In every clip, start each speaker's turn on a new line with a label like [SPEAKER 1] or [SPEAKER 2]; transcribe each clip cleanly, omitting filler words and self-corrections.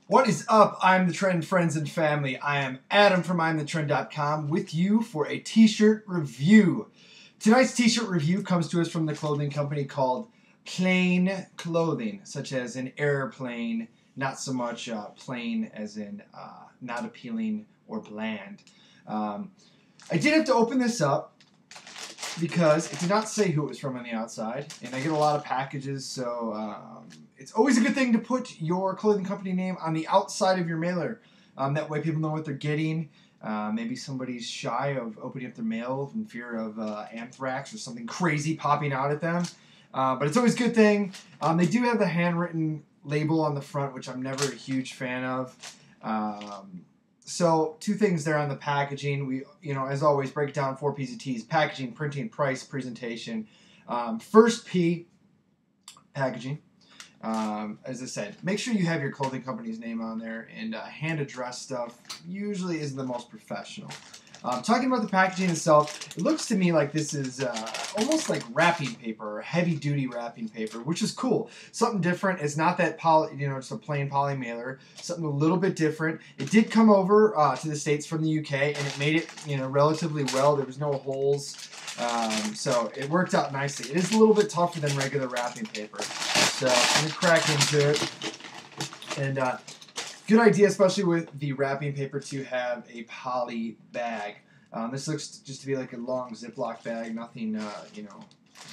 [SPEAKER 1] What is up? I'm the Trend friends and family. I am Adam from IAMTHETREND.com with you for a t-shirt review. Tonight's t-shirt review comes to us from the clothing company called Plane Clothing, such as an airplane, not so much plain as in not appealing or bland. I did have to open this up because it did not say who it was from on the outside, and I get a lot of packages, so it's always a good thing to put your clothing company name on the outside of your mailer. That way people know what they're getting. Maybe somebody's shy of opening up their mail in fear of anthrax or something crazy popping out at them. But it's always a good thing. They do have the handwritten label on the front, which I'm never a huge fan of. So two things there on the packaging. We, as always, break it down 4 P's and T's: packaging, printing, price, presentation. First P, packaging. As I said, make sure you have your clothing company's name on there, and hand addressed stuff usually isn't the most professional. Talking about the packaging itself, it looks to me like this is almost like wrapping paper, or heavy-duty wrapping paper, which is cool. Something different. It's not that just a plain poly mailer. Something a little bit different. It did come over to the States from the UK, and it made it, relatively well. There was no holes, so it worked out nicely. It is a little bit tougher than regular wrapping paper, so I'm gonna crack into it. And good idea, especially with the wrapping paper, to have a poly bag. This looks just to be like a long Ziploc bag, nothing,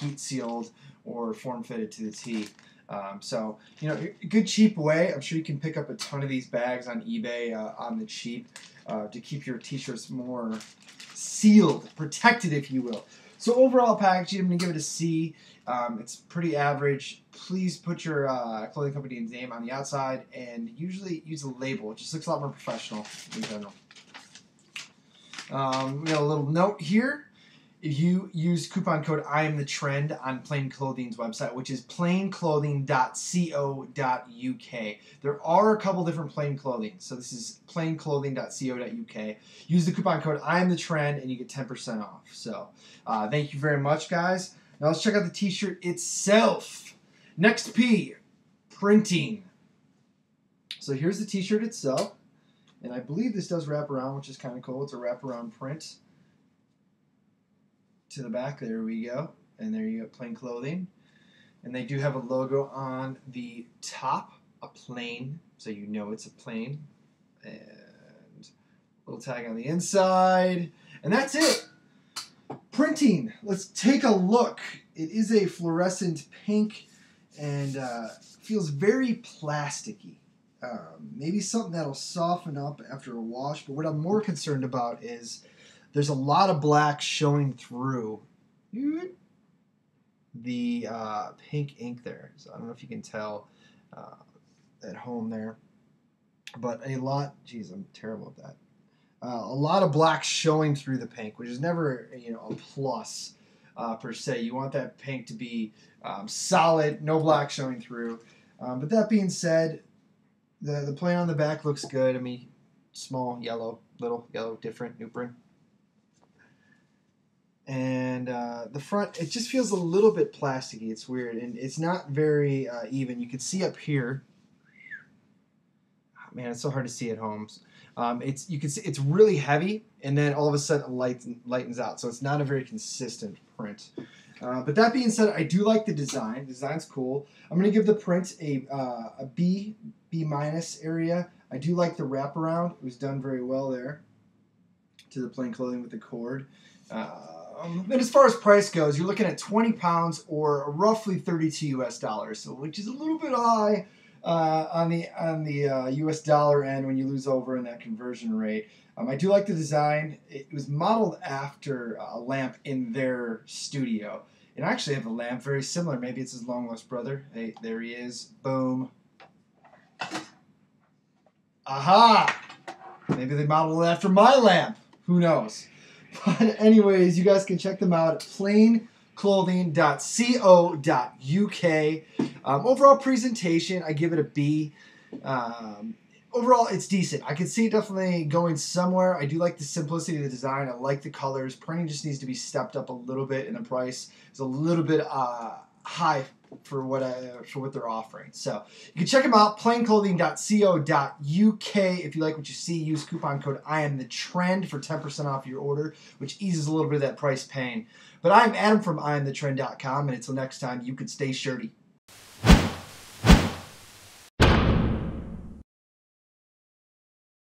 [SPEAKER 1] heat sealed or form fitted to the T. So, a good cheap way. I'm sure you can pick up a ton of these bags on eBay on the cheap to keep your t-shirts more sealed, protected, if you will. So overall packaging, I'm going to give it a C. It's pretty average. Please put your clothing company's name on the outside, and usually use a label. It just looks a lot more professional in general. We got a little note here. If you use coupon code IAMTHETREND on Plane Clothing's website, which is planeclothing.co.uk. There are a couple different Plane Clothing, so this is planeclothing.co.uk. Use the coupon code IAMTHETREND and you get 10% off. So thank you very much, guys. Now let's check out the t-shirt itself. Next P, printing. So here's the t-shirt itself, and I believe this does wrap around, which is kind of cool. It's a wraparound print to the back. There we go. And there you go, Plane Clothing. And they do have a logo on the top, a plane, so you know it's a plane. And a little tag on the inside. And that's it. Printing. Let's take a look. It is a fluorescent pink and feels very plasticky. Maybe something that'll soften up after a wash, but what I'm more concerned about is there's a lot of black showing through the pink ink there. So I don't know if you can tell at home there, but a lot, geez, I'm terrible at that. A lot of black showing through the pink, which is never, a plus per se. You want that pink to be solid, no black showing through. But that being said, the plane on the back looks good. I mean, small, yellow, little yellow, different, new print. And the front, it just feels a little bit plasticky. It's weird, and it's not very even. You can see up here. Oh, man, it's so hard to see at home. You can see it's really heavy, and then all of a sudden it lightens out. So it's not a very consistent print. But that being said, I do like the design. The design's cool. I'm going to give the print a B minus area. I do like the wraparound. It was done very well there to the Plane Clothing with the cord. And as far as price goes, you're looking at 20 pounds or roughly $32 US, so which is a little bit high on the US dollar end when you lose over in that conversion rate. I do like the design. It was modeled after a lamp in their studio. And I actually have a lamp very similar. Maybe it's his long-lost brother. Hey, there he is. Boom. Aha! Maybe they modeled it after my lamp. Who knows? But anyways, you guys can check them out at planeclothing.co.uk. Overall presentation, I give it a B. Overall, it's decent. I can see it definitely going somewhere. I do like the simplicity of the design. I like the colors. Printing just needs to be stepped up a little bit, and the price is a little bit high for what they're offering. So you can check them out, planeclothing.co.uk. If you like what you see, use coupon code IAMTHETREND for 10% off your order, which eases a little bit of that price pain. But I'm Adam from IAMTHETREND.com, and until next time, you can stay shirty.